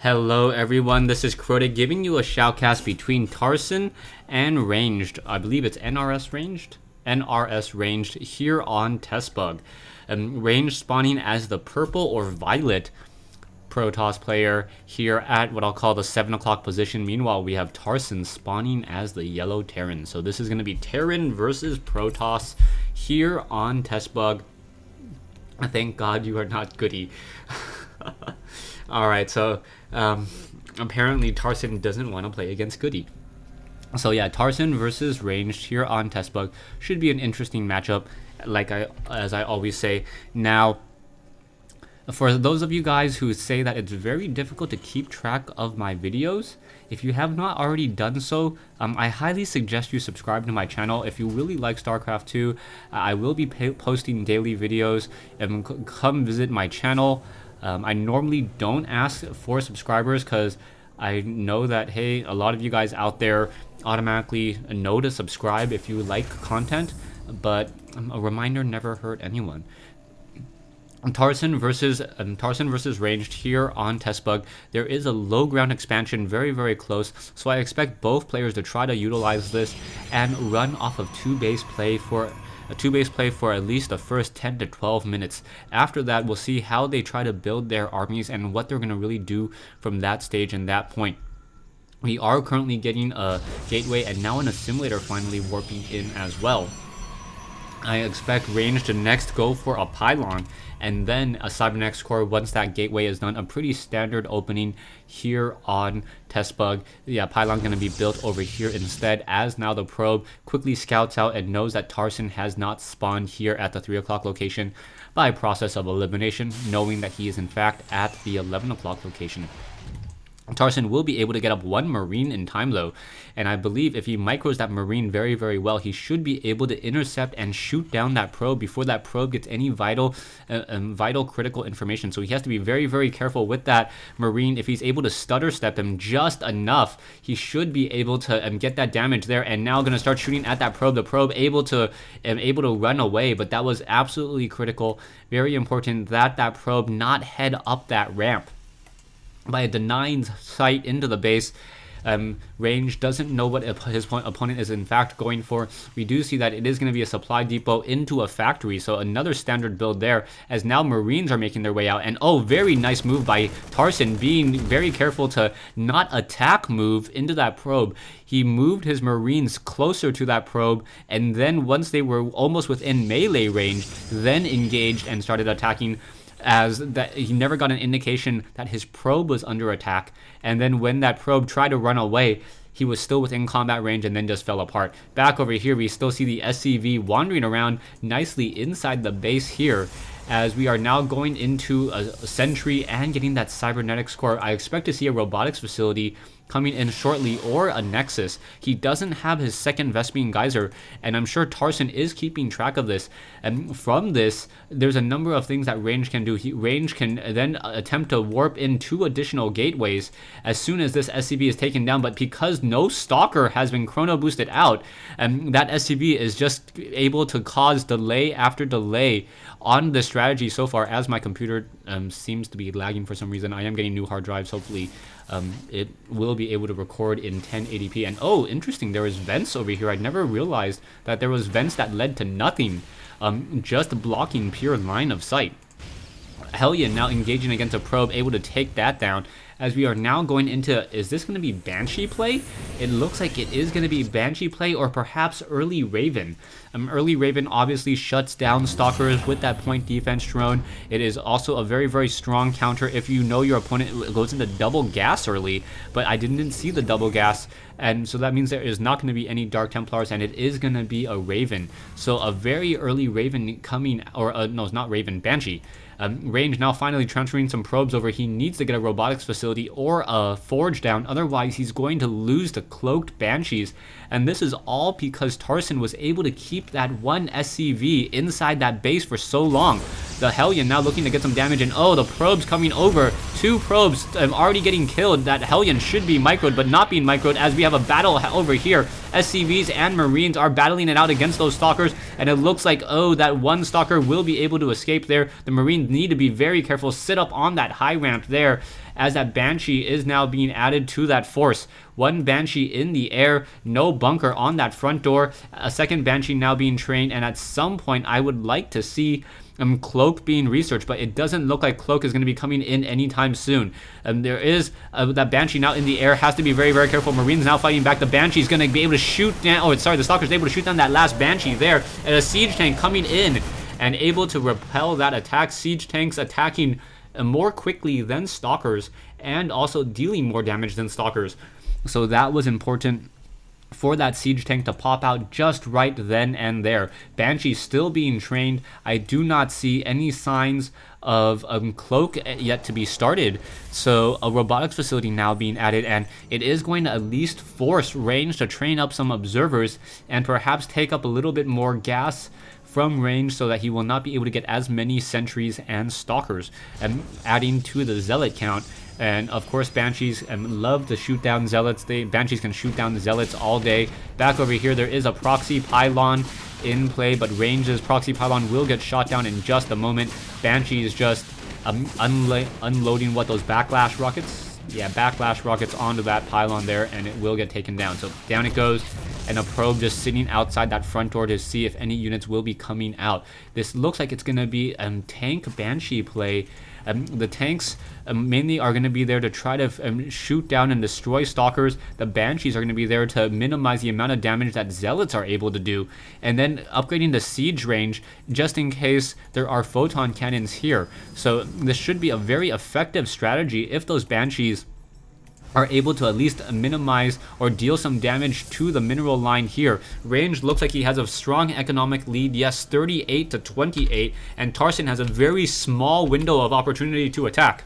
Hello everyone, this is Crota giving you a shoutcast between Tarson and Ranged. I believe it's NRS Ranged? NRS Ranged here on Testbug. Ranged spawning as the purple or violet Protoss player here at what I'll call the 7 o'clock position. Meanwhile, we have Tarson spawning as the yellow Terran. So this is going to be Terran versus Protoss here on Testbug. Thank God you are not Goody. Alright, so apparently Tarson doesn't want to play against Goody. So yeah, Tarson versus Ranged here on Testbug should be an interesting matchup, as I always say. Now, for those of you guys who say that it's very difficult to keep track of my videos, if you have not already done so, I highly suggest you subscribe to my channel. If you really like StarCraft 2, I will be posting daily videos. Come visit my channel. I normally don't ask for subscribers because I know that, hey, a lot of you guys out there automatically know to subscribe if you like content, but a reminder never hurt anyone. Tarson versus Ranged here on Testbug. There is a low ground expansion very close, so I expect both players to try to utilize this and run off of two base play for at least the first 10 to 12 minutes. After that, we'll see how they try to build their armies and what they're going to really do from that stage and that point. We are currently getting a gateway and now an assimilator finally warping in as well. I expect Range to next go for a pylon and then a cybernetics core once that gateway is done. A pretty standard opening here on Testbug. Yeah, pylon going to be built over here instead, as now the probe quickly scouts out and knows that Tarson has not spawned here at the 3 o'clock location by process of elimination, knowing that he is in fact at the 11 o'clock location. Tarson will be able to get up one Marine in time though, and I believe if he micros that Marine very well, he should be able to intercept and shoot down that probe before that probe gets any vital critical information. So he has to be very careful with that Marine. If he's able to stutter step him just enough, he should be able to get that damage there, and now going to start shooting at that probe. The probe able to run away, but that was absolutely critical. Very important that that probe not head up that ramp by denying sight into the base. Range doesn't know what his opponent is in fact going for. We do see that it is going to be a supply depot into a factory, so another standard build there, as now Marines are making their way out. And oh, very nice move by Tarson, being very careful to not attack move into that probe. He moved his Marines closer to that probe, and then once they were almost within melee range, then engaged and started attacking, as that he never got an indication that his probe was under attack. And then when that probe tried to run away, he was still within combat range and then just fell apart. Back over here, we still see the SCV wandering around nicely inside the base here, as we are now going into a sentry and getting that cybernetics core. I expect to see a robotics facility coming in shortly, or a nexus. He doesn't have his second Vespene geyser, and I'm sure Tarson is keeping track of this. And from this, there's a number of things that Range can do. Range can then attempt to warp in 2 additional gateways as soon as this SCV is taken down, but because no stalker has been chrono boosted out, that SCV is just able to cause delay after delay on the strategy so far, as my computer seems to be lagging for some reason. I am getting new hard drives. Hopefully it will be able to record in 1080p. And oh, interesting, there was vents over here. I never realized that there was vents that led to nothing, just blocking pure line of sight. Hellion now engaging against a probe, able to take that down, as we are now going into, is this going to be Banshee play? It looks like it is going to be Banshee play, or perhaps early Raven. Early Raven obviously shuts down stalkers with that point defense drone. It is also a very strong counter if you know your opponent goes into double gas early, but I didn't see the double gas, and so that means there is not going to be any Dark Templars, and it is going to be a Raven. So a very early Raven coming, or no, it's not Raven, Banshee. Range now finally transferring some probes over. He needs to get a robotics facility or a forge down, otherwise he's going to lose the cloaked Banshees. And this is all because Tarson was able to keep that one SCV inside that base for so long. The Hellion now looking to get some damage, and oh, the probes coming over. 2 probes already getting killed. That Hellion should be microed, but not being microed, as we have a battle over here. SCVs and Marines are battling it out against those Stalkers, and it looks like, oh, that one Stalker will be able to escape there. The Marines need to be very careful, sit up on that high ramp there, as that Banshee is now being added to that force. 1 Banshee in the air, no bunker on that front door, a 2nd Banshee now being trained, and at some point I would like to see Cloak being researched, but it doesn't look like Cloak is going to be coming in anytime soon. There is that Banshee now in the air, has to be very, very careful. Marines now fighting back. The Banshee is going to be able to shoot down, oh, sorry, the Stalker is able to shoot down that last Banshee there, and a Siege Tank coming in and able to repel that attack. Siege Tanks attacking more quickly than Stalkers, and also dealing more damage than Stalkers. So that was important for that Siege Tank to pop out just right then and there. Banshee still being trained. I do not see any signs of Cloak yet to be started. So a robotics facility now being added, and it is going to at least force Range to train up some observers and perhaps take up a little bit more gas from Range, so that he will not be able to get as many sentries and Stalkers, and adding to the Zealot count. And of course, Banshees love to shoot down Zealots. Banshees can shoot down the Zealots all day. Back over here, there is a proxy pylon in play, but Range's proxy pylon will get shot down in just a moment. Banshee is just unloading what, those backlash rockets? Yeah, backlash rockets onto that pylon there, and it will get taken down. So down it goes, and a probe just sitting outside that front door to see if any units will be coming out. This looks like it's going to be tank Banshee play. The tanks mainly are going to be there to try to shoot down and destroy Stalkers. The Banshees are going to be there to minimize the amount of damage that Zealots are able to do. And then upgrading the siege range just in case there are photon cannons here. So this should be a very effective strategy if those Banshees are able to at least minimize or deal some damage to the mineral line here. Range looks like he has a strong economic lead, yes, 38 to 28, and Tarson has a very small window of opportunity to attack.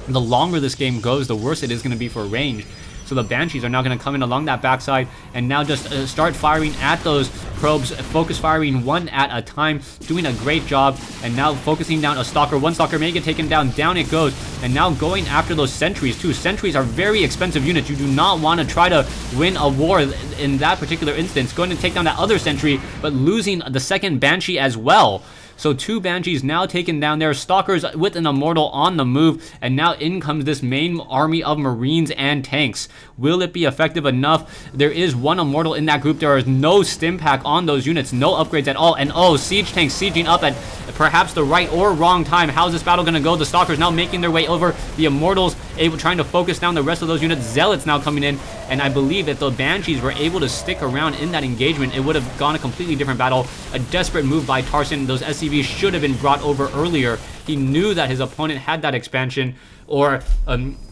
The longer this game goes, the worse it is going to be for Range. So the Banshees are now going to come in along that backside and now just start firing at those probes, focus firing one at a time, doing a great job, and now focusing down a Stalker. One Stalker may get taken down, down it goes, and now going after those sentries too. Sentries are very expensive units. You do not want to try to win a war in that particular instance, going to take down that other sentry, but losing the second Banshee as well. So 2 Banshees now taken down there, Stalkers with an Immortal on the move, and now in comes this main army of Marines and tanks. Will it be effective enough? There is 1 Immortal in that group. There is no stim pack on those units, no upgrades at all, and oh, Siege Tanks sieging up at perhaps the right or wrong time. How's this battle going to go? The Stalkers now making their way over, the Immortals trying to focus down the rest of those units, Zealots now coming in, and I believe if the Banshees were able to stick around in that engagement, it would have gone a completely different battle. A desperate move by Tarson. Those SCVs should have been brought over earlier. He knew that his opponent had that expansion, or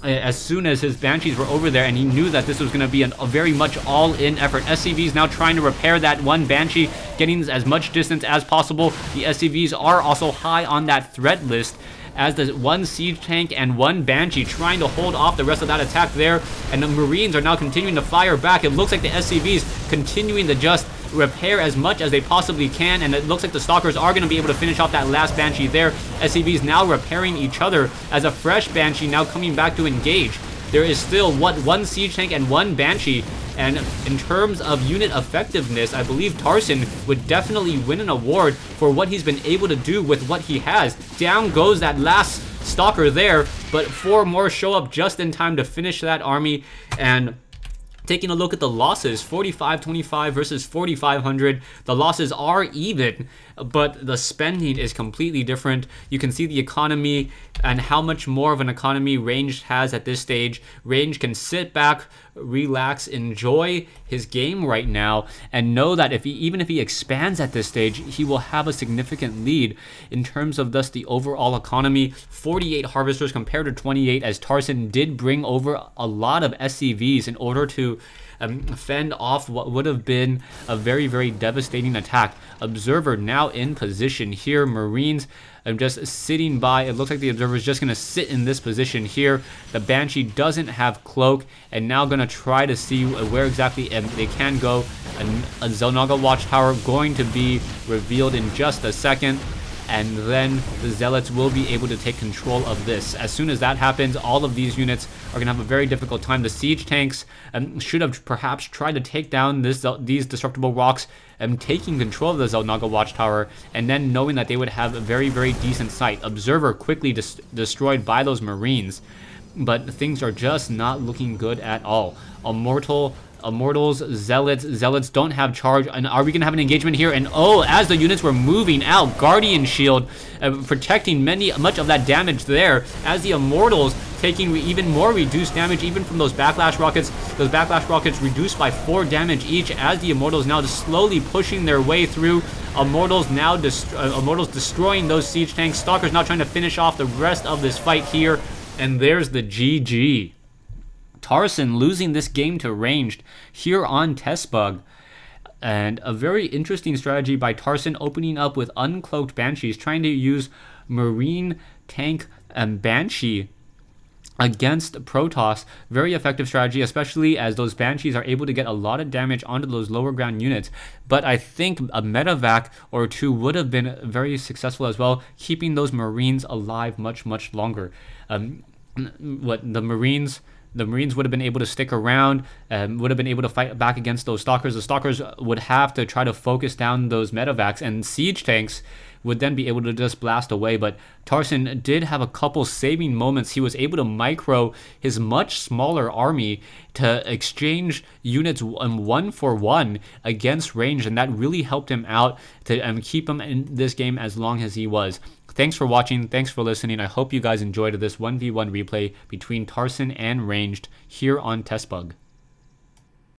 as soon as his Banshees were over there, and he knew that this was going to be a very much all-in effort. SCVs now trying to repair that one Banshee, getting as much distance as possible. The SCVs are also high on that threat list, as the 1 Siege Tank and 1 Banshee trying to hold off the rest of that attack there, and the Marines are now continuing to fire back. It looks like the SCVs continuing to just repair as much as they possibly can, and it looks like the Stalkers are going to be able to finish off that last Banshee there. SCVs now repairing each other as a fresh Banshee now coming back to engage. There is still 1 Siege Tank and 1 Banshee, and in terms of unit effectiveness, I believe Tarson would definitely win an award for what he's been able to do with what he has. Down goes that last Stalker there, but 4 more show up just in time to finish that army. And taking a look at the losses, 4525 versus 4500. The losses are even, but the spending is completely different. You can see the economy and how much more of an economy Range has at this stage. Range can sit back, relax, enjoy his game right now, and know that even if he expands at this stage, he will have a significant lead in terms of thus the overall economy. 48 harvesters compared to 28, as Tarson did bring over a lot of SCVs in order to fend off what would have been a very, very devastating attack. Observer now in position here. Marines just sitting by. It looks like the Observer is just going to sit in this position here. The Banshee doesn't have Cloak, and now going to try to see where exactly they can go. A Zelnaga Watchtower going to be revealed in just a second, and then the Zealots will be able to take control of this. As soon as that happens, all of these units are going to have a very difficult time. The siege tanks should have perhaps tried to take down these destructible rocks, taking control of the Xel'Naga Watchtower, and then knowing that they would have a very, very decent sight. Observer quickly destroyed by those Marines, but things are just not looking good at all. Immortals, Zealots don't have charge, and are we going to have an engagement here? And oh, as the units were moving out, Guardian Shield protecting much of that damage there, as the Immortals taking even more reduced damage even from those backlash rockets. Those backlash rockets reduced by 4 damage each, as the Immortals now just slowly pushing their way through. Immortals now Immortals destroying those siege tanks. Stalkers now trying to finish off the rest of this fight here, and there's the GG. Tarson losing this game to Ranged here on Testbug. And a very interesting strategy by Tarson, opening up with Uncloaked Banshees, trying to use Marine Tank and Banshee against Protoss. Very effective strategy, especially as those Banshees are able to get a lot of damage onto those lower ground units. But I think a medevac or two would have been very successful as well, keeping those Marines alive much, much longer. The Marines would have been able to stick around, would have been able to fight back against those Stalkers. The Stalkers would have to try to focus down those medevacs, and siege tanks would then be able to just blast away. But Tarson did have a couple saving moments. He was able to micro his much smaller army to exchange units 1-for-1 against range, and that really helped him out to keep him in this game as long as he was. Thanks for watching. Thanks for listening. I hope you guys enjoyed this 1v1 replay between Tarson and Ranged here on Testbug.